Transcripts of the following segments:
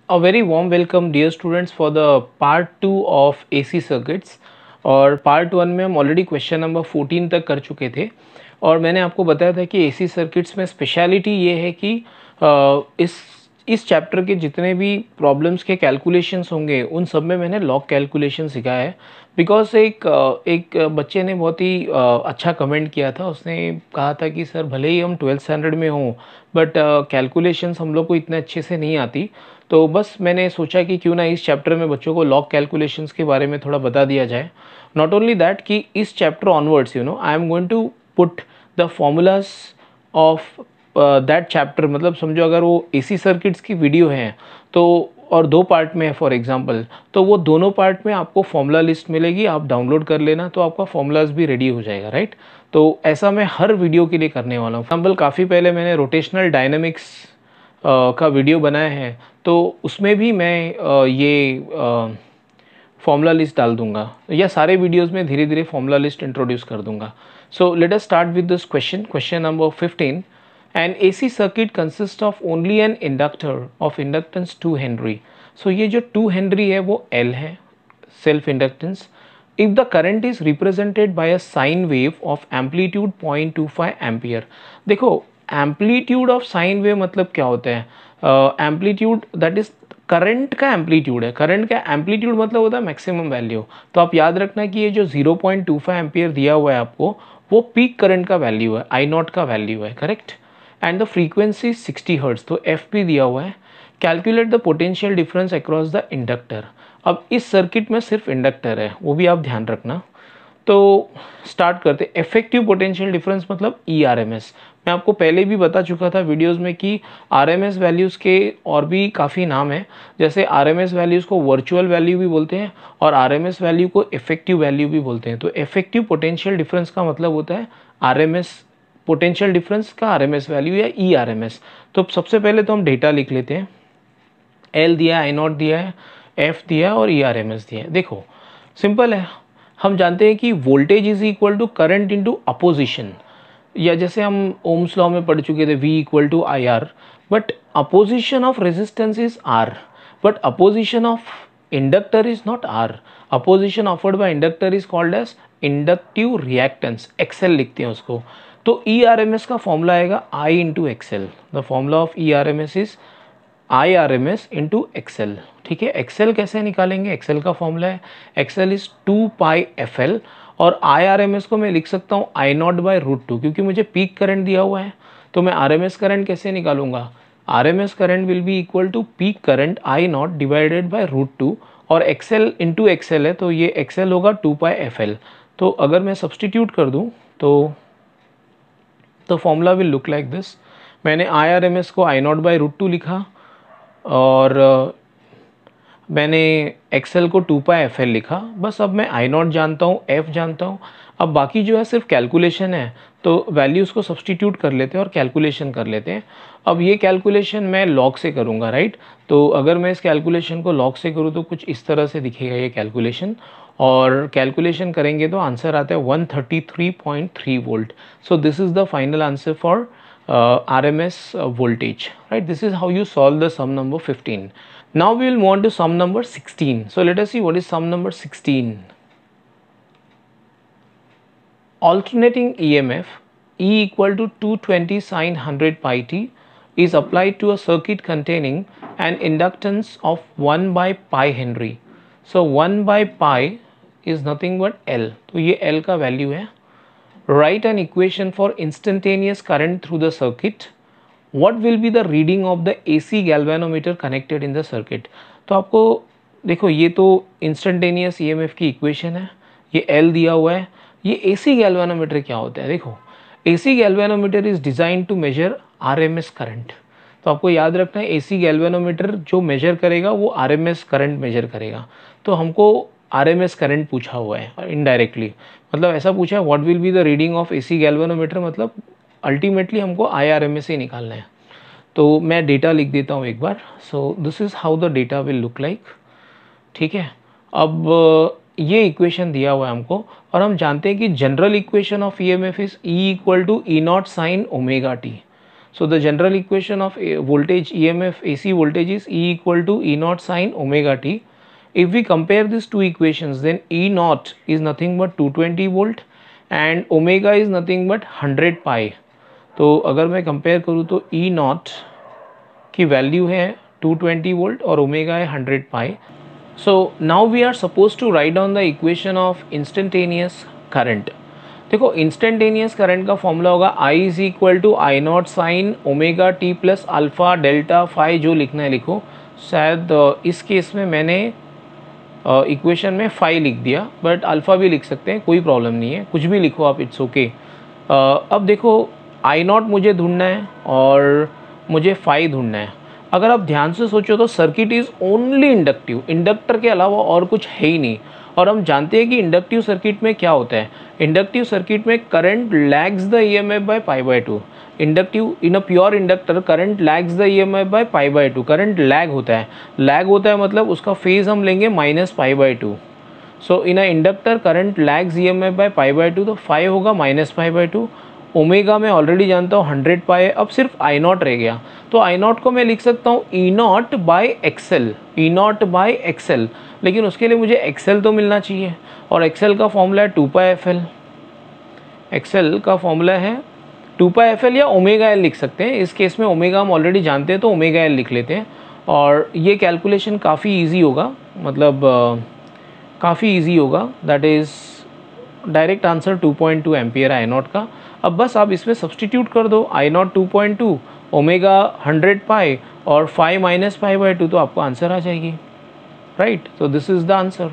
A very warm welcome dear students for the part 2 of AC circuits। और part 1 में हम already question number 14 तक कर चुके थे और मैंने आपको बताया था कि AC सर्किट्स में स्पेशलिटी ये है कि इस चैप्टर के जितने भी प्रॉब्लम्स के कैलकुलेशंस होंगे उन सब में मैंने लॉग कैलकुलेशन सिखाया है। बिकॉज एक बच्चे ने बहुत ही अच्छा कमेंट किया था। उसने कहा था कि सर भले ही हम 12th स्टैंडर्ड में हों बट कैलकुलेशंस हम लोग को इतने अच्छे से नहीं आती। तो बस मैंने सोचा कि क्यों ना इस चैप्टर में बच्चों को लॉग कैलकुलेशंस के बारे में थोड़ा बता दिया जाए। नॉट ओनली दैट कि इस chapter onwards I am going to put the formulas of that chapter. मतलब समझो अगर वो एसी सर्किट्स की वीडियो है तो और 2 पार्ट में है फॉर एग्जांपल, तो वो दोनों पार्ट में आपको फॉर्मूला लिस्ट मिलेगी, आप डाउनलोड कर लेना तो आपका फॉर्मूलाज भी रेडी हो जाएगा, राइट। तो ऐसा मैं हर वीडियो के लिए करने वाला हूँ। एग्जाम्पल काफ़ी पहले मैंने रोटेशनल डायनेमिक्स का वीडियो बनाया है तो उसमें भी मैं ये फॉर्मूला लिस्ट डाल दूंगा या सारे वीडियोस में धीरे धीरे फॉर्मूला लिस्ट इंट्रोड्यूस कर दूंगा। So let us start with this question number 15। An AC circuit consist of only an inductor of inductance 2 henry. So ये जो 2 हेनरी है वो L है, self inductance. If the current is represented by a sine wave of amplitude 0.25 ampere. देखो amplitude of sine wave मतलब क्या होता है? एम्पलीट्यूड दैट इज करंट का एम्पलीट्यूड है। करंट का एम्पलीट्यूड मतलब होता है मैक्सिमम वैल्यू। तो आप याद रखना कि ये जो 0.25 एम्पियर दिया हुआ है आपको वो पीक करंट का वैल्यू है, आई नॉट का वैल्यू है, correct. And the frequency 60 hertz, तो एफ भी दिया हुआ है। Calculate the potential difference across the inductor. अब इस सर्किट में सिर्फ इंडक्टर है, वो भी आप ध्यान रखना। तो स्टार्ट करते। इफेक्टिव पोटेंशियल डिफरेंस मतलब ERMS। मैं आपको पहले भी बता चुका था वीडियोस में कि RMS वैल्यूज़ के और भी काफ़ी नाम हैं। जैसे RMS वैल्यूज़ को वर्चुअल वैल्यू भी बोलते हैं और RMS वैल्यू को इफेक्टिव वैल्यू भी बोलते हैं। तो इफेक्टिव पोटेंशियल डिफरेंस का मतलब होता है RMS पोटेंशियल डिफरेंस का RMS वैल्यू या ERMS। तो सबसे पहले तो हम डेटा लिख लेते हैं। L दिया है, I0 दिया है, F दिया है और ERMS दिया है। देखो सिंपल है, हम जानते हैं कि voltage is equal to current into opposition, या जैसे हम ओम्स लॉ में पढ़ चुके थे V equal to IR। But opposition of resistance is R, but opposition of inductor is not R। Opposition offered by inductor is called as inductive reactance, XL लिखते हैं उसको। तो ERMS का फॉर्मूला आएगा I into XL। The formula of ERMS is IRMS into XL। ठीक है, XL कैसे निकालेंगे? XL का फॉर्मूला है XL इज 2 पाई FL और IRMS को मैं लिख सकता हूँ I0 बाई √2, क्योंकि मुझे पीक करंट दिया हुआ है। तो मैं RMS करंट कैसे निकालूंगा? RMS current will be equal to peak current I0 divided by √2 और XL इंटू XL है तो ये XL होगा 2 पाई FL। तो अगर मैं सब्सटीट्यूट कर दूँ तो formula will look like this. मैंने IRMS को I0 बाई √2 लिखा और मैंने XL को 2 पाई FL लिखा। बस अब मैं I0 जानता हूँ, F जानता हूँ। अब बाकी जो है सिर्फ कैलकुलेशन है, तो वैल्यूज़ को सब्सटीट्यूट कर लेते हैं और कैलकुलेशन कर लेते हैं। अब ये कैलकुलेशन मैं लॉग से करूँगा, राइट। तो अगर मैं इस कैलकुलेशन को लॉग से करूँ तो कुछ इस तरह से दिखेगा ये कैलकुलेशन, और कैलकुलेशन करेंगे तो आंसर आता है 133.3 volt. So this is the final answer for RMS voltage, right? This is how you solve the sum number 15. Now we will move on to sum number 16. So let us see what is sum number 16. Alternating EMF E equal to 220 sin 100 pi t is applied to a circuit containing an inductance of 1 by pi Henry. So 1 by pi is nothing but L. तो ये L का value है। Write an equation for instantaneous current through the circuit. What will be the reading of the AC galvanometer connected in the circuit? तो आपको देखो ये तो instantaneous EMF की इक्वेशन है, ये L दिया हुआ है। ये AC गैल्वेनोमीटर क्या होता है? देखो AC galvanometer is design to measure RMS current. तो आपको याद रखना है AC गैल्वेनोमीटर जो मेजर करेगा वो RMS करंट मेजर करेगा। तो हमको RMS करंट पूछा हुआ है इनडायरेक्टली, मतलब ऐसा पूछा है what will be the reading of AC galvanometer, मतलब अल्टीमेटली हमको IRMS ही निकालना है। तो मैं डेटा लिख देता हूँ एक बार। So this is how the data will look like. ठीक है, अब ये इक्वेशन दिया हुआ है हमको और हम जानते हैं कि general equation of EMF is E equal to E0 sine omega t. So the general equation of voltage EMF AC voltage is E equal to E naught sin omega t. If we compare these two equations, then E naught is nothing but 220 volt and omega is nothing but 100 pi. तो अगर मैं compare करूँ तो E naught की value है 220 volt और omega है 100 pi. So now we are suppose to write down the equation of instantaneous current. देखो इंस्टेंटेनियस करंट का फॉर्मूला होगा I is equal to I naught sine omega t plus alpha delta phi. जो लिखना है लिखो. शायद इस केस में मैंने इक्वेशन में फाई लिख दिया, बट अल्फ़ा भी लिख सकते हैं, कोई प्रॉब्लम नहीं है, कुछ भी लिखो आप, इट्स ओके. अब देखो आई नॉट मुझे ढूंढना है और मुझे फाई ढूंढना है. अगर आप ध्यान से सोचो तो circuit is only inductive, inductor के अलावा और कुछ है ही नहीं. और हम जानते हैं कि इंडक्टिव सर्किट में क्या होता है. इंडक्टिव सर्किट में current lags the EMF by pi by 2. Inductive in a pure inductor current lags the EMF by pi by 2. Current lag होता है. लैग होता है मतलब उसका फेज हम लेंगे minus pi by 2. So in a inductor current lags EMF by pi by 2, तो phi होगा माइनस पाई बाय 2. ओमेगा मैं ऑलरेडी जानता हूँ 100 पाई है. अब सिर्फ आई नॉट रह गया, तो आई नॉट को मैं लिख सकता हूँ E naught by XL. E naught by XL, लेकिन उसके लिए मुझे एक्सएल तो मिलना चाहिए, और एक्सएल का फॉर्मूला है 2 पाई एफ एल. एक्सएल का फॉर्मूला है 2 पाई एफ एल या ओमेगा एल लिख सकते हैं. इस केस में ओमेगा हम ऑलरेडी जानते हैं तो ओमेगा एल लिख लेते हैं. और ये कैलकुलेशन काफ़ी ईजी होगा, मतलब काफ़ी ईजी होगा. That is direct answer 2.2 ampere I not का. अब बस आप इसमें सब्सटीट्यूट कर दो. आई नॉट 2.2, ओमेगा 100 पाई और फाई माइनस पाई बाय 2, तो आपको आंसर आ जाएगी. राइट, तो दिस इज़ द आंसर.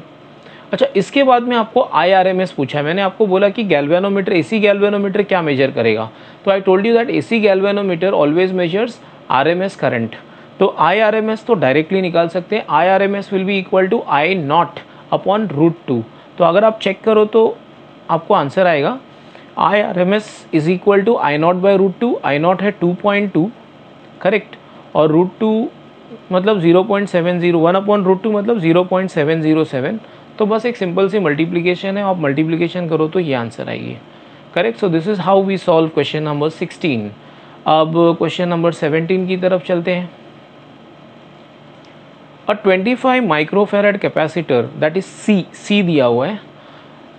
अच्छा, इसके बाद में आपको IRMS पूछा है. मैंने आपको बोला कि गैल्वेनोमीटर, AC गैल्वेनोमीटर क्या मेजर करेगा. तो I told you that AC galvanometer always measures RMS current. तो IRMS तो डायरेक्टली निकाल सकते हैं. IRMS will be equal to I naught upon √2. तो अगर आप चेक करो तो आपको आंसर आएगा IRMS is equal to I naught by √2. I naught है 2.2, करेक्ट, और √2 मतलब 0.70, 1 अपॉन √2 मतलब 0.707. तो बस एक सिंपल सी मल्टीप्लिकेशन है, आप मल्टीप्लिकेशन करो तो ये आंसर आएगी. Correct. So this is how we solve question number 16. अब क्वेश्चन नंबर 17 की तरफ चलते हैं. A 25 microfarad capacitor, that is C दिया हुआ है.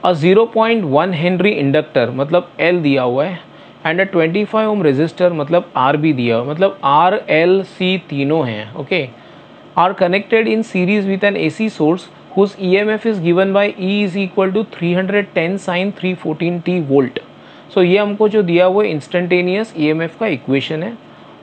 अ 0.1 हेनरी इंडक्टर मतलब L दिया हुआ है. एंड अ 25 ओम रेजिस्टर मतलब R भी दिया हुआ है, मतलब R, L, C तीनों हैं. Okay, are connected in series with an AC source whose EMF is given by E is equal to 310 sin 314t volt. So ये हमको जो दिया हुआ इंस्टेंटेनियस EMF का इक्वेशन है.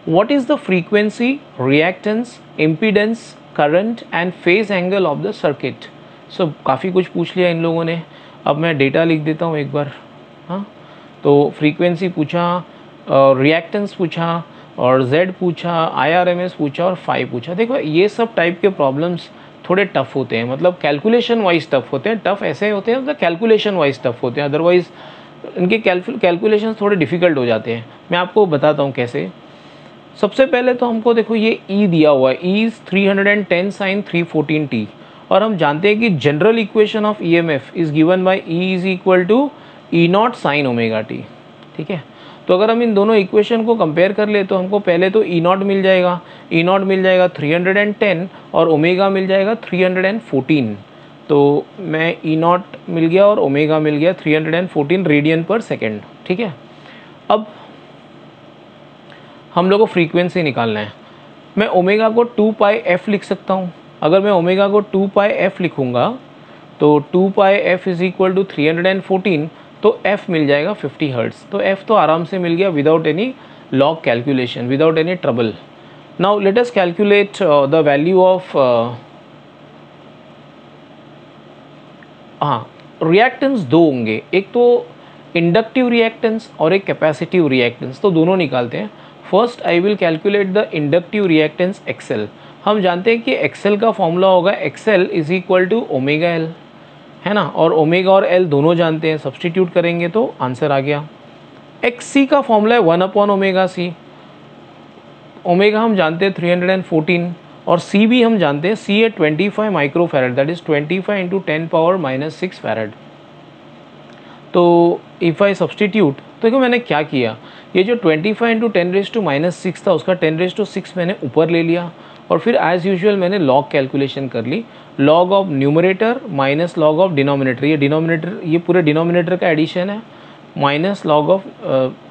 What is the frequency, reactance, impedance, current and phase angle of the circuit. So काफ़ी कुछ पूछ लिया इन लोगों ने. अब मैं डेटा लिख देता हूँ एक बार. हाँ, तो फ्रीक्वेंसी पूछा, रिएक्टेंस पूछा, और Z पूछा, IRMS पूछा और फाई पूछा. देखो ये सब टाइप के प्रॉब्लम्स थोड़े टफ होते हैं, मतलब कैलकुलेशन वाइज टफ होते हैं. टफ ऐसे होते हैं मतलब कैलकुलेशन वाइज टफ होते हैं, अदरवाइज इनके कैलकुलेशन थोड़े डिफ़िकल्ट हो जाते हैं. मैं आपको बताता हूँ कैसे. सबसे पहले तो हमको देखो ये E दिया हुआ है. E इज़ 310 साइन 314t, और हम जानते हैं कि general equation of EMF is given by E is equal to E naught sine omega t. ठीक है, तो अगर हम इन दोनों इक्वेशन को कंपेयर कर ले तो हमको पहले तो E नॉट मिल जाएगा. E नॉट मिल जाएगा 310 और ओमेगा मिल जाएगा 314. तो मैं E नॉट मिल गया और ओमेगा मिल गया 314 रेडियन पर सेकेंड. ठीक है, अब हम लोग को फ्रीक्वेंसी निकालना है. मैं ओमेगा को 2 पाई एफ लिख सकता हूँ. अगर मैं ओमेगा को 2 पाई एफ लिखूँगा तो 2 पाई एफ इज़ इक्वल टू 314, तो f मिल जाएगा 50 हर्ट्ज़. तो f तो आराम से मिल गया without any log calculation, without any trouble. Now let us calculate the value of reactance. दो होंगे, एक तो इंडक्टिव रिएक्टेंस और एक कैपेसिटिव रिएक्टेंस, तो दोनों निकालते हैं. First I will calculate the inductive reactance XL. हम जानते हैं कि XL का फॉर्मूला होगा XL is equal to omega L, है ना, और ओमेगा और L दोनों जानते हैं. सब्सटीट्यूट करेंगे तो आंसर आ गया. XC का फॉर्मूला है 1 अपॉन ओमेगा C. ओमेगा हम जानते हैं 314 और C भी हम जानते हैं. C है 25 micro farad, that is 25 into 10 power -6 farad. तो इफ़ आई सब्सटीट्यूट, तो देखो मैंने क्या किया, ये जो 25 इंटू 10⁻⁻⁶ था उसका 10⁻⁶ मैंने ऊपर ले लिया और फिर एज़ यूजुअल मैंने लॉग कैलकुलेशन कर ली, log of numerator minus log of denominator, ये डिनोमिनेटर ये पूरे डिनोमिनेटर का एडिशन है माइनस लॉग ऑफ,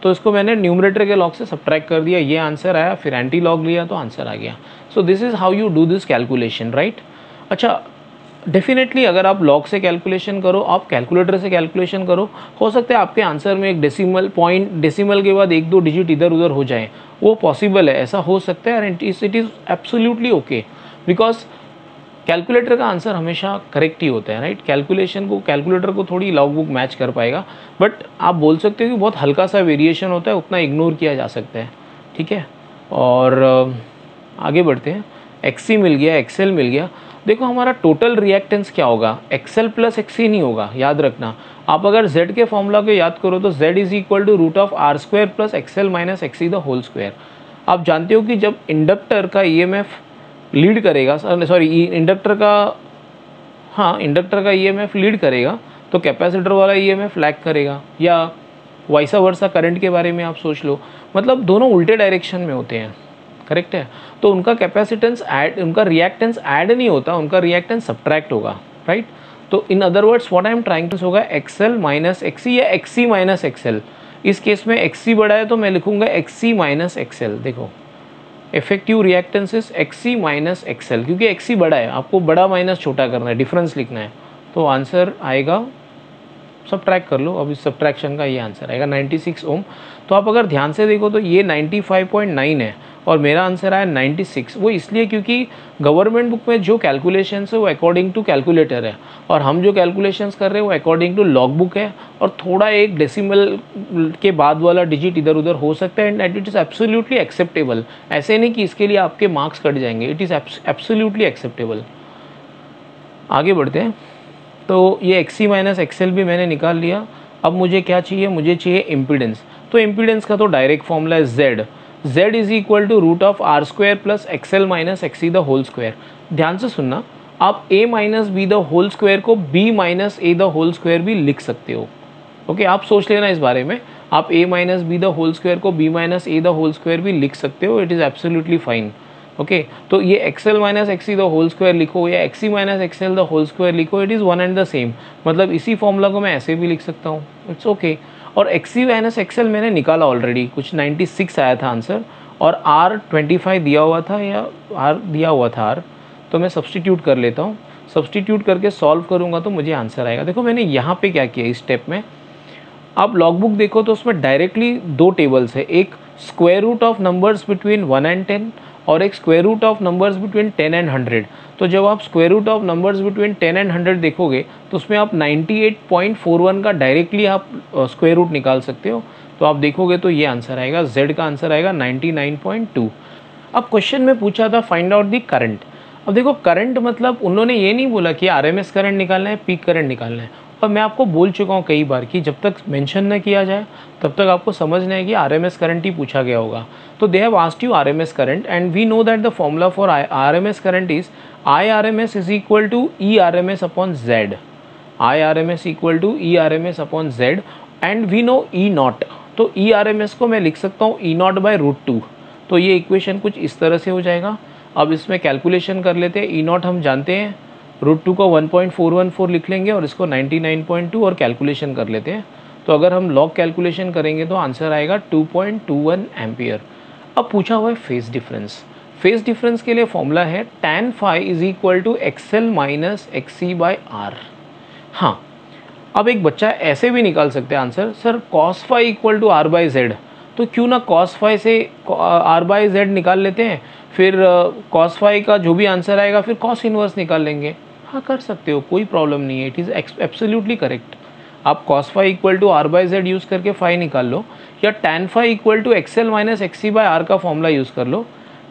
तो इसको मैंने न्यूमरेटर के लॉग से सब्ट्रैक्ट कर दिया, ये आंसर आया, फिर एंटी लॉग लिया तो आंसर आ गया। सो this is how you do this calculation, right. अच्छा, डेफिनेटली अगर आप लॉग से कैलकुलेशन करो, आप कैलकुलेटर से कैलकुलेशन करो, हो सकता है आपके आंसर में एक डेसिमल के बाद 1-2 डिजिट इधर उधर हो जाए, वो पॉसिबल है, ऐसा हो सकता है, and it is absolutely okay, because calculator का आंसर हमेशा करेक्ट ही होता है, राइट। कैलकुलेटर को थोड़ी लॉग बुक मैच कर पाएगा, बट आप बोल सकते हो कि बहुत हल्का सा वेरिएशन होता है, उतना इग्नोर किया जा सकता है, ठीक है। और आगे बढ़ते हैं, एक्सी मिल गया, एक्सेल मिल गया। देखो हमारा टोटल रिएक्टेंस क्या होगा, एक्सेल प्लस एक्सी नहीं होगा, याद रखना। आप अगर z के फॉर्मूला को याद करो तो z is equal to √r² plus XL minus XC the whole square. आप जानते हो कि जब इंडक्टर का ईएमएफ लीड करेगा, इंडक्टर का ईएमएफ लीड करेगा तो कैपेसिटर वाला ईएमएफ लैग करेगा, या वाइसा वर्सा करंट के बारे में आप सोच लो, मतलब दोनों उल्टे डायरेक्शन में होते हैं, करेक्ट है। तो उनका कैपेसिटेंस ऐड, उनका रिएक्टेंस ऐड नहीं होता, उनका रिएक्टेंस सब्ट्रैक्ट होगा, राइट। तो in other words what I am trying to होगा एक्सेल माइनस एक्सी या एक्सी माइनस एक्सेल। इस केस में एक्सी बड़ा है तो मैं लिखूंगा एक्सी माइनस एक्सेल। देखो effective reactance is XC minus XL, क्योंकि एक्सी बड़ा है, आपको बड़ा माइनस छोटा करना है, डिफरेंस लिखना है, तो आंसर आएगा, सब्ट्रैक्ट कर लो, अब इस सब्ट्रैक्शन का ये आंसर आएगा 96 ओम। तो आप अगर ध्यान से देखो तो ये 95.9 है और मेरा आंसर आया 96। वो इसलिए क्योंकि गवर्नमेंट बुक में जो कैलकुलेशंस है वो अकॉर्डिंग टू कैलकुलेटर है, और हम जो कैलकुलेशंस कर रहे हैं वो अकॉर्डिंग टू लॉग बुक है, और थोड़ा एक डेसिमल के बाद वाला डिजिट इधर उधर हो सकता है, and it is absolutely acceptable. ऐसे नहीं कि इसके लिए आपके मार्क्स कट जाएंगे, इट इज़ एब्सोल्युटली एक्सेप्टेबल। आगे बढ़ते हैं, तो ये एक्सी माइनस एक्सेल भी मैंने निकाल लिया। अब मुझे क्या चाहिए, मुझे चाहिए इम्पीडेंस। तो इम्पीडेंस का तो डायरेक्ट फॉर्मूला है z is equal to √r² plus XL minus XC the whole square. ध्यान से सुनना, आप a minus b the whole square को b minus a the whole square भी लिख सकते हो, ओके। आप सोच लेना इस बारे में, आप a minus b the whole square को b minus a the whole square भी लिख सकते हो, it is absolutely fine, okay. तो ये XL minus XC the whole square लिखो या XC minus XL the whole square लिखो, it is one and the same, मतलब इसी फॉर्मूला को मैं ऐसे भी लिख सकता हूँ, इट्स ओके। और एक्सी माइनस एक्सेल मैंने निकाला ऑलरेडी, कुछ 96 आया था आंसर, और r 25 दिया हुआ था, या r दिया हुआ था r, तो मैं सब्सटीट्यूट कर लेता हूँ। सब्सटीट्यूट करके सॉल्व करूँगा तो मुझे आंसर आएगा। देखो मैंने यहाँ पे क्या किया, इस स्टेप में आप लॉग बुक देखो तो उसमें डायरेक्टली 2 टेबल्स है, एक square root of numbers between 1 and 10 और एक square root of numbers between 10 and 100। तो जब आप square root of numbers between 10 and 100 देखोगे तो उसमें आप 98.41 का डायरेक्टली आप स्क्वायर रूट निकाल सकते हो, तो आप देखोगे तो ये आंसर आएगा, z का आंसर आएगा 99.2। अब क्वेश्चन में पूछा था फाइंड आउट दी करंट। अब देखो करंट मतलब उन्होंने ये नहीं बोला कि आरएमएस करंट निकालना है, पीक करंट निकालना है, और मैं आपको बोल चुका हूँ कई बार कि जब तक मेंशन न किया जाए तब तक आपको समझना है कि आरएमएस करंट ही पूछा गया होगा। तो they have asked you RMS current and we know that the formula for RMS current is IRMS is equal to ERMS upon Z। IRMS equal to ERMS upon Z and we know E naught, तो ERMS को मैं लिख सकता हूँ E not bye √2। तो ये equation कुछ इस तरह से हो जाएगा। अब इसमें कैलकुलेशन कर लेते हैं, E नॉट हम जानते हैं, √2 को 1.414 लिख लेंगे और इसको 99.2 और कैलकुलेशन कर लेते हैं। तो अगर हम लॉग कैलकुलेशन करेंगे तो आंसर आएगा 2.21 एम्पियर। अब पूछा हुआ है फेज डिफरेंस। फेज डिफरेंस के लिए फॉर्मूला है tan phi is equal to XL minus XC by R. हाँ, अब एक बच्चा ऐसे भी निकाल सकते हैं answer, sir cos phi equal to r by Z, तो क्यों ना cos phi से r बाई जेड निकाल लेते हैं, फिर cos phi का जो भी आंसर आएगा फिर cos इनवर्स निकाल लेंगे। हाँ कर सकते हो, कोई प्रॉब्लम नहीं है, इट इज़ एब्सोल्युटली करेक्ट। आप cos phi equal to r by Z use करके phi निकाल लो, या tan phi equal to XL minus XC by R का फॉर्मूला यूज़ कर लो।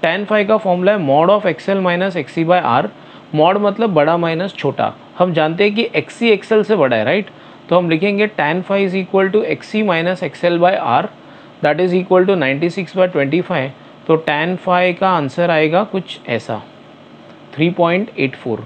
tan phi का फॉर्मूला है mod of XL minus XC by R. Mod मतलब बड़ा माइनस छोटा, हम जानते हैं कि एक्सी एक्सएल से बड़ा है, राइट। तो हम लिखेंगे tan phi is equal to XC minus XL by R, that is equal to 96 by 25। तो tan phi का आंसर आएगा कुछ ऐसा 3.84,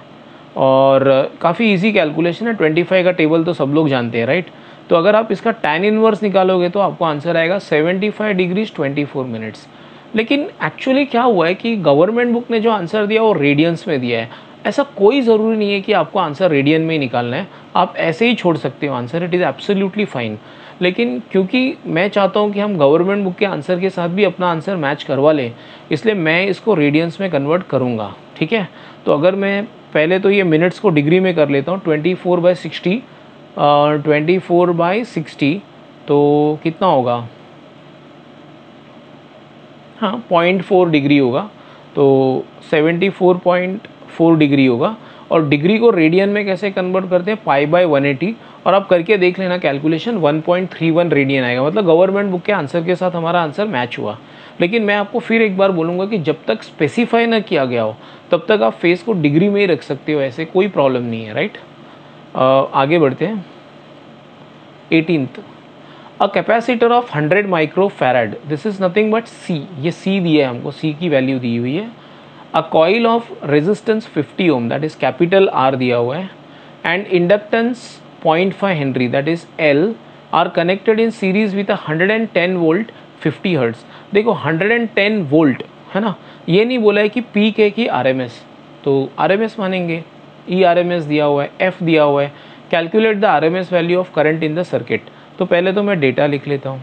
और काफ़ी इजी कैलकुलेशन है। 25 का टेबल तो सब लोग जानते हैं, राइट। तो अगर आप इसका tan इनवर्स निकालोगे तो आपको आंसर आएगा 75 डिग्रीज 24 मिनट्स। लेकिन एक्चुअली क्या हुआ है कि गवर्नमेंट बुक ने जो आंसर दिया वो रेडियंस में दिया है। ऐसा कोई ज़रूरी नहीं है कि आपको आंसर रेडियन में ही निकालना है, आप ऐसे ही छोड़ सकते हो answer, it is absolutely fine. लेकिन क्योंकि मैं चाहता हूँ कि हम गवर्नमेंट बुक के आंसर के साथ भी अपना आंसर मैच करवा लें, इसलिए मैं इसको रेडियंस में कन्वर्ट करूँगा, ठीक है। तो अगर मैं पहले तो ये मिनट्स को डिग्री में कर लेता हूँ, 24/60 24/60 तो कितना होगा, हाँ 0.4 डिग्री होगा, तो 74.4 डिग्री होगा। और डिग्री को रेडियन में कैसे कन्वर्ट करते हैं, π/180, और आप करके देख लेना कैलकुलेशन, 1.31 रेडियन आएगा। मतलब गवर्नमेंट बुक के आंसर के साथ हमारा आंसर मैच हुआ। लेकिन मैं आपको फिर एक बार बोलूँगा कि जब तक स्पेसिफाई ना किया गया हो तब तक आप फेस को डिग्री में ही रख सकते हो, ऐसे कोई प्रॉब्लम नहीं है, राइट। आगे बढ़ते हैं। 18th, a capacitor of 100 microfarad, this is nothing but C, ये सी दिया है हमको, सी की वैल्यू दी हुई है। A coil of resistance 50 ohm, that is capital R दिया हुआ है, and inductance 0.5 henry that is L are connected in series with 110 volt 50 hertz. देखो 110 वोल्ट है ना, ये नहीं बोला है कि पीक है कि आरएमएस, तो आरएमएस मानेंगे, ई आरएमएस दिया हुआ है, एफ दिया हुआ है, calculate the RMS value of current in the circuit. तो पहले तो मैं डेटा लिख लेता हूँ,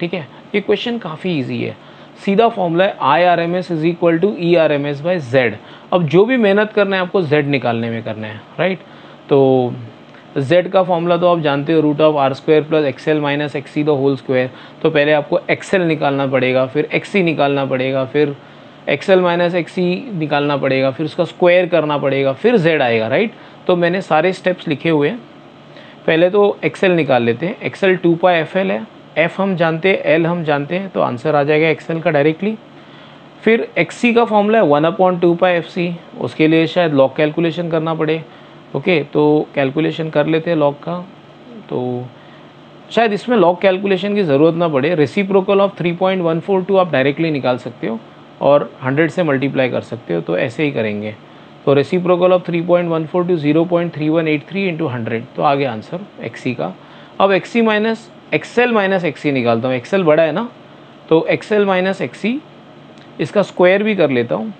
ठीक है। ये क्वेश्चन काफ़ी इजी है, सीधा फॉर्मूला है I R M S is equal to E R M S by Z. अब जो भी मेहनत करना है आपको जेड निकालने में करना है, राइट। तो z का फॉर्मूला तो आप जानते हो, root of R square plus XL minus XC the whole square. तो पहले आपको एक्सएल निकालना पड़ेगा, फिर एक्सी निकालना पड़ेगा, फिर एक्सएल माइनस एक्सी निकालना पड़ेगा, फिर उसका स्क्वायर करना पड़ेगा, फिर z आएगा, राइट। तो मैंने सारे स्टेप्स लिखे हुए हैं। पहले तो एक्सएल निकाल लेते हैं, एक्सएल 2πfl है, एफ हम जानते हैं, एल हम जानते हैं, तो आंसर आ जाएगा एक्सएल का डायरेक्टली। फिर एक्सी का फॉर्मूला है 1/2πfc, उसके लिए शायद लॉग कैलकुलेशन करना पड़े, ओके। तो कैलकुलेशन कर लेते हैं लॉग का, तो शायद इसमें लॉग कैलकुलेशन की ज़रूरत ना पड़े। रेसिप्रोकल ऑफ 3.142 आप डायरेक्टली निकाल सकते हो और 100 से मल्टीप्लाई कर सकते हो, तो ऐसे ही करेंगे। तो रेसिप्रोकल ऑफ 3.142 0.3183 इंटू 100, तो आ गया आंसर एक्सी का। अब XC minus XL minus XC निकालता हूँ, एक्सएल बड़ा है ना, तो एक्सएल माइनस एक्सी, इसका स्क्वायर भी कर लेता हूँ।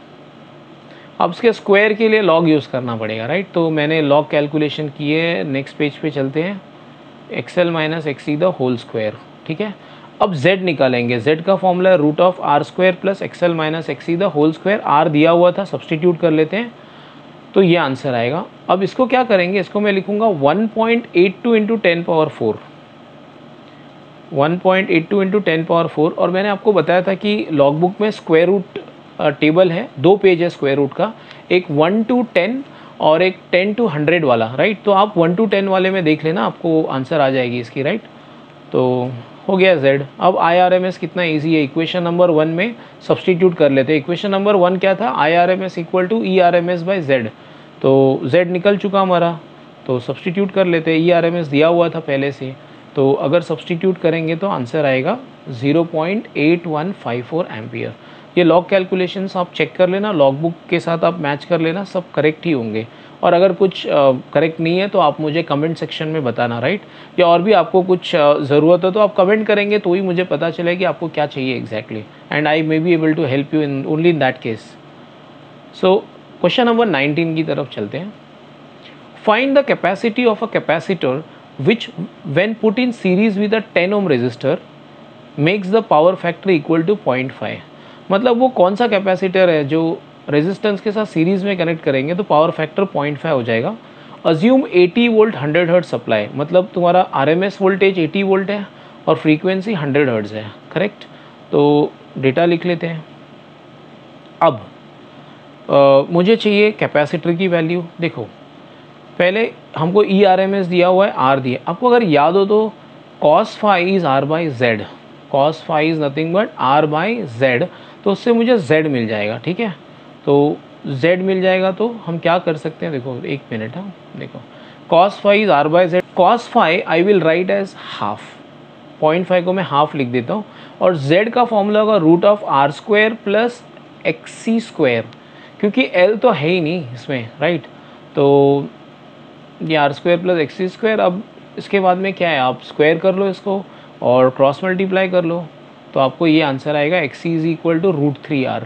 अब इसके स्क्वायर के लिए लॉग यूज़ करना पड़ेगा, राइट। तो मैंने लॉग कैलकुलेशन किए, नेक्स्ट पेज पे चलते हैं। XL minus XC the whole square, ठीक है। अब z निकालेंगे, z का फॉर्मूला है root of R square plus XL minus XC the whole square. R दिया हुआ था, सब्सटीट्यूट कर लेते हैं, तो ये आंसर आएगा। अब इसको क्या करेंगे, इसको मैं लिखूंगा 1.82 इंटू 10⁴, 1.82 इंटू 10⁴। और मैंने आपको बताया था कि लॉग बुक में स्क्वायर रूट टेबल है, 2 पेज है स्क्वायर रूट का, एक 1 to 10 और एक 10 to 100 वाला, राइट। तो आप 1 to 10 वाले में देख लेना, आपको आंसर आ जाएगी इसकी, राइट। तो हो गया z। अब आई आर एम एस कितना ईजी है, इक्वेशन नंबर 1 में सब्सटीट्यूट कर लेते हैं। इक्वेशन नंबर 1 क्या था, I R M S equal to E R M S by Z. तो z निकल चुका हमारा, तो सब्सटीट्यूट कर लेते हैं। ई आर एम एस दिया हुआ था पहले से, तो अगर सब्सटीट्यूट करेंगे तो आंसर आएगा 0.8154 एम्पियर। ये लॉग कैलकुलेशंस आप चेक कर लेना, लॉग बुक के साथ आप मैच कर लेना, सब करेक्ट ही होंगे। और अगर कुछ करेक्ट नहीं है तो आप मुझे कमेंट सेक्शन में बताना, राइट। या और भी आपको कुछ ज़रूरत है तो आप कमेंट करेंगे तो ही मुझे पता चलेगा कि आपको क्या चाहिए exactly, and I may be able to help you in only in that case. So question number 19 की तरफ चलते हैं। Find the capacity of a capacitor which when put in series with a 10 ohm resistor makes the power factor equal to 0.5। मतलब वो कौन सा capacitor है जो रेजिस्टेंस के साथ सीरीज़ में कनेक्ट करेंगे तो पावर फैक्टर 0.5 हो जाएगा। अज्यूम 80 वोल्ट 100 हर्ट्ज सप्लाई, मतलब तुम्हारा आरएमएस वोल्टेज 80 वोल्ट है और फ्रीक्वेंसी 100 हर्ट्ज है, करेक्ट। तो डेटा लिख लेते हैं। अब मुझे चाहिए कैपेसिटर की वैल्यू। देखो पहले हमको ई आर एम एस दिया हुआ है, आर दिया। आपको अगर याद हो तो cos phi is R by Z, cos phi is nothing but R by Z, तो उससे मुझे z मिल जाएगा, ठीक है। तो z मिल जाएगा तो हम क्या कर सकते हैं, देखो एक मिनट, हाँ देखो cos phi is R by Z, cos phi I will write as half, 0.5 को मैं हाफ लिख देता हूँ, और z का फॉर्मूला होगा root of R square plus XC square, क्योंकि l तो है ही नहीं इसमें, राइट। तो ये R square plus XC square. अब इसके बाद में क्या है, आप स्क्वायर कर लो इसको और क्रॉस मल्टीप्लाई कर लो, तो आपको ये आंसर आएगा XC is equal to √3R।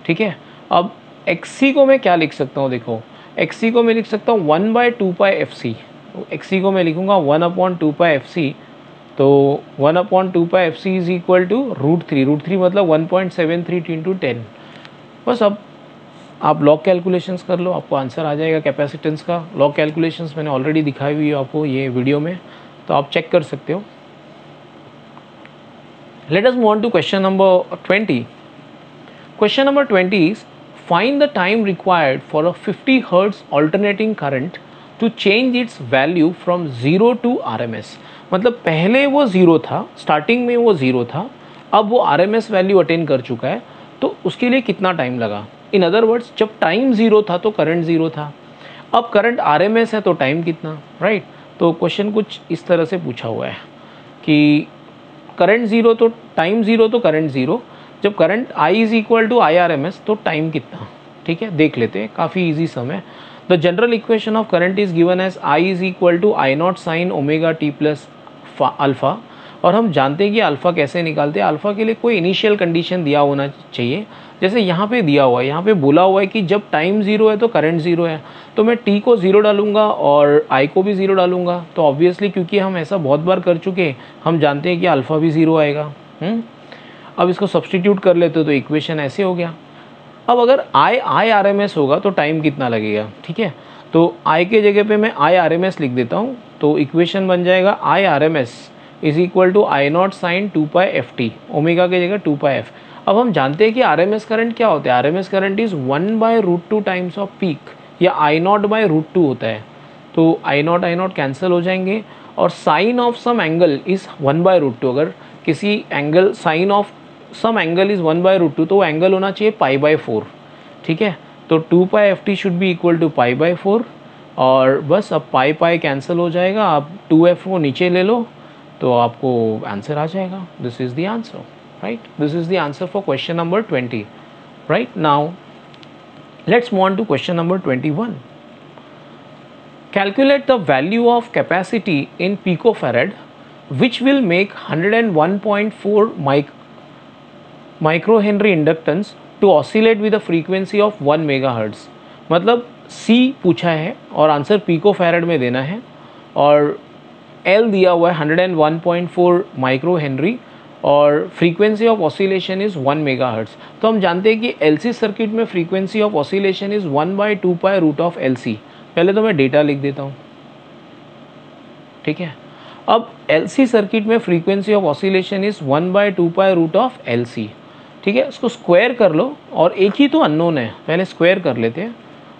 ठीक है, अब XC को मैं क्या लिख सकता हूँ, देखो XC को मैं लिख सकता हूँ 1/2πfc। XC को मैं लिखूँगा 1/2πfc, तो 1/2πfc इज इक्वल टू √3 मतलब 1.73 इंटू 10। बस अब आप लॉग कैलकुलेशंस कर लो, आपको आंसर आ जाएगा कैपेसिटेंस का। लॉग कैलकुलेशंस मैंने ऑलरेडी दिखाई हुई है आपको ये वीडियो में, तो आप चेक कर सकते हो। Let us move on to question number 20। Question number 20 is find the time required for a 50 hertz alternating current to change its value from 0 to RMS। मतलब पहले वो 0 था, स्टार्टिंग में वो 0 था, अब वो RMS वैल्यू अटेन कर चुका है, तो उसके लिए कितना टाइम लगा। इन अदर वर्ड्स, जब टाइम 0 था तो करंट 0 था, अब करंट RMS है तो टाइम कितना, राइट। तो क्वेश्चन कुछ इस तरह से पूछा हुआ है कि करंट 0 तो टाइम 0 तो करंट 0, जब current I is equal to IRMS तो टाइम कितना। ठीक है, देख लेते हैं, काफ़ी ईजी सम है। The general equation of current is given as I is equal to I0 sine omega t plus alpha, और हम जानते हैं कि अल्फ़ा कैसे निकालते हैं। अल्फ़ा के लिए कोई इनिशियल कंडीशन दिया होना चाहिए, जैसे यहाँ पे दिया हुआ है, यहाँ पे बोला हुआ है कि जब टाइम 0 है तो करंट 0 है, तो मैं t को 0 डालूंगा और I को भी 0 डालूंगा, तो ऑब्वियसली क्योंकि हम ऐसा बहुत बार कर चुके, हम जानते हैं कि अल्फ़ा भी 0 आएगा। अब इसको सब्सटीट्यूट कर लेते तो इक्वेशन ऐसे हो गया। अब अगर I RMS होगा तो टाइम कितना लगेगा। ठीक है, तो I के जगह पे मैं I RMS लिख देता हूँ, तो इक्वेशन बन जाएगा I RMS is equal to I0 sine 2πft, omega के जगह 2πf। अब हम जानते हैं कि RMS करंट क्या होता है, RMS current is 1/√2 times off peak, या I0/√2 होता है, तो I0 कैंसिल हो जाएंगे, और sine of some angle is 1/√2। अगर किसी angle sine of some angle is 1/√2 तो वो एंगल होना चाहिए π/4। ठीक है, तो 2πft should be equal to π/4, और बस अब पाई कैंसिल हो जाएगा, आप 2f को नीचे ले लो तो आपको आंसर आ जाएगा। This is the answer, right. This is the answer for question number 20, right. Now let's move on to question number 21। Calculate the value of capacity in picofarad which will make 101.4 microhenry inductance to oscillate with a frequency of 1 megahertz। मतलब C पूछा है और answer पिकोफैरड में देना है, और L दिया हुआ है 101.4 माइक्रोहेनरी, और frequency of oscillation is 1 megahertz. तो हम जानते हैं कि LC सर्किट में frequency of oscillation is 1/2π√LC। पहले तो मैं डेटा लिख देता हूँ। ठीक है, अब LC सर्किट में frequency of oscillation is 1/2π√LC। ठीक है, इसको स्क्वायर कर लो, और एक ही तो अननोन है, पहले स्क्वायर कर लेते हैं,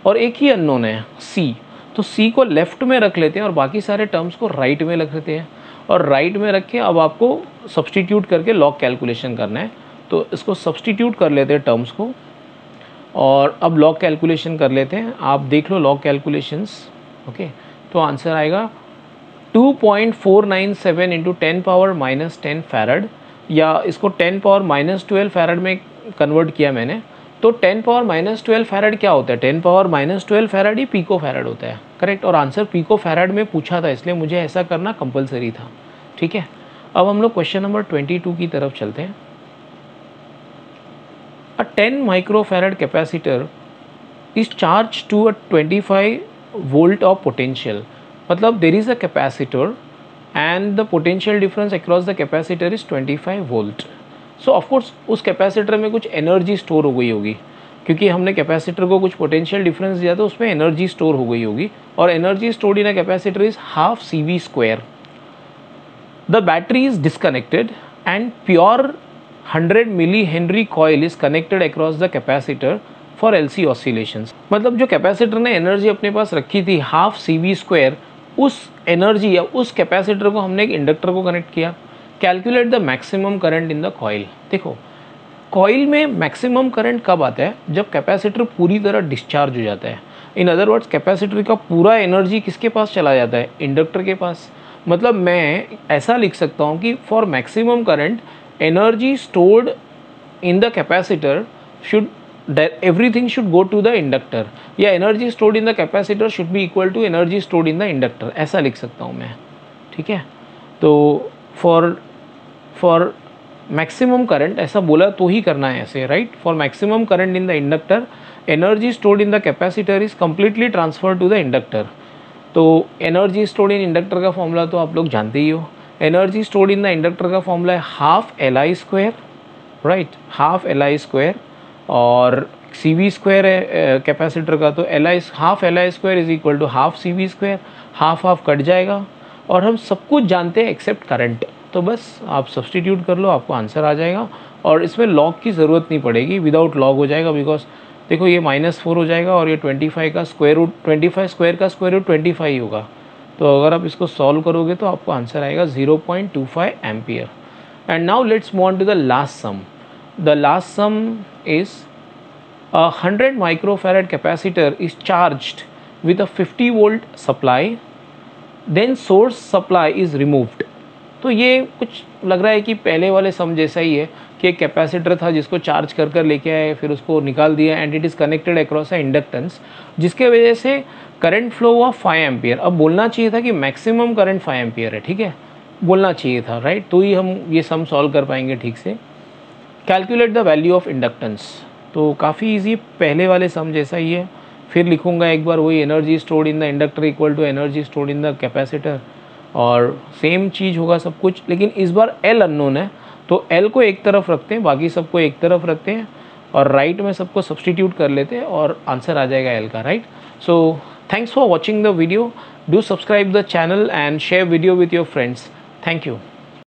और एक ही अननोन है C, तो C को लेफ्ट में रख लेते हैं और बाकी सारे टर्म्स को राइट में रख लेते हैं, और राइट में रख के अब आपको सब्सटीट्यूट करके लॉग कैलकुलेशन करना है। तो इसको सब्सटीट्यूट कर लेते हैं टर्म्स को, और अब लॉग कैलकुलेशन कर लेते हैं। आप देख लो लॉग कैलकुलेशंस। ओके, तो आंसर आएगा 2.497 इंटू 10⁻⁻10 फैरड, या इसको 10⁻⁻12 फैरड में कन्वर्ट किया मैंने, तो 10⁻⁻12 फैरड क्या होता है, 10⁻⁻12 फैरड ही पिको फैरड होता है, करेक्ट। और आंसर पिको फैरड में पूछा था, इसलिए मुझे ऐसा करना कंपलसरी था। ठीक है, अब हम लोग क्वेश्चन नंबर 22 की तरफ चलते हैं। A 10 microfarad capacitor is charge to a 25 volt of potential. मतलब there is a capacitor and the potential difference across the capacitor is 25 volt. So of course उस कैपेसिटर में कुछ एनर्जी स्टोर हो गई होगी, क्योंकि हमने कैपेसिटर को कुछ पोटेंशियल डिफरेंस दिया तो उसमें एनर्जी स्टोर हो गई होगी, और energy stored in a capacitor is half CV²। The battery is disconnected and pure 100 milli henry coil is connected across the capacitor for LC oscillations. मतलब जो कैपेसिटर ने एनर्जी अपने पास रखी थी हाफ CV², उस एनर्जी या उस कैपेसिटर को हमने एक इंडक्टर को कनेक्ट किया। Calculate the maximum current in the coil. देखो कॉइल में मैक्सिमम करंट कब आता है, जब कैपेसिटर पूरी तरह डिस्चार्ज हो जाता है। इन अदर वर्ड्स कैपेसिटर का पूरा एनर्जी किसके पास चला जाता है, इंडक्टर के पास। मतलब मैं ऐसा लिख सकता हूँ कि for maximum current energy stored in the capacitor should everything should go to the inductor, या energy stored in the capacitor should be equal to energy stored in the inductor, ऐसा लिख सकता हूँ मैं। ठीक ठीक है। तो फॉर मैक्सिमम करंट ऐसा बोला तो ही करना है ऐसे, right. For maximum current in the inductor energy stored in the capacitor is completely transfer to the inductor. तो एनर्जी स्टोर्ड इन इंडक्टर का फॉर्मूला तो आप लोग जानते ही हो। Energy stored in the inductor का फॉर्मूला है half LI square, right, half LI square. और CV स्क्वायर है कैपेसिटर का, तो half LI square is equal to half CV square. Half half cut जाएगा और हम सब कुछ जानते हैं एक्सेप्ट करंट, तो बस आप सब्सटीट्यूट कर लो, आपको आंसर आ जाएगा। और इसमें लॉग की ज़रूरत नहीं पड़ेगी, विदाउट लॉग हो जाएगा, बिकॉज देखो ये -4 हो जाएगा और ये 25 का स्क्वायर रूट, 25 स्क्वायर का स्क्वायर रूट 25 ही होगा। तो अगर आप इसको सॉल्व करोगे तो आपको आंसर आएगा 0.25 ampere. And now let's move on to the last sum. The last sum is 100 microfarad capacitor is charged with a 50 volt supply, then source supply is removed। तो ये कुछ लग रहा है कि पहले वाले सम जैसा ही है कि एक कैपेसिटर था जिसको चार्ज कर कर लेके आए, फिर उसको निकाल दिया and it is connected across a inductance, जिसके वजह से करंट फ्लो हुआ 5 एम्पियर। अब बोलना चाहिए था कि मैक्सिमम करंट 5 एम्पियर है, ठीक है, बोलना चाहिए था, राइट। तो ही हम ये सम सॉल्व कर पाएंगे ठीक से। Calculate the value of inductance, तो काफ़ी ईजी, पहले वाले सम जैसा ही है। फिर लिखूंगा एक बार वही, energy stored in the inductor equal to energy stored in the capacitor, और सेम चीज़ होगा सब कुछ, लेकिन इस बार L अननोन है, तो L को एक तरफ रखते हैं, बाकी सबको एक तरफ रखते हैं और राइट में सबको सब्सटीट्यूट कर लेते हैं और आंसर आ जाएगा L का, right. So thanks for watching the video, do subscribe the channel and share video with your friends. Thank you.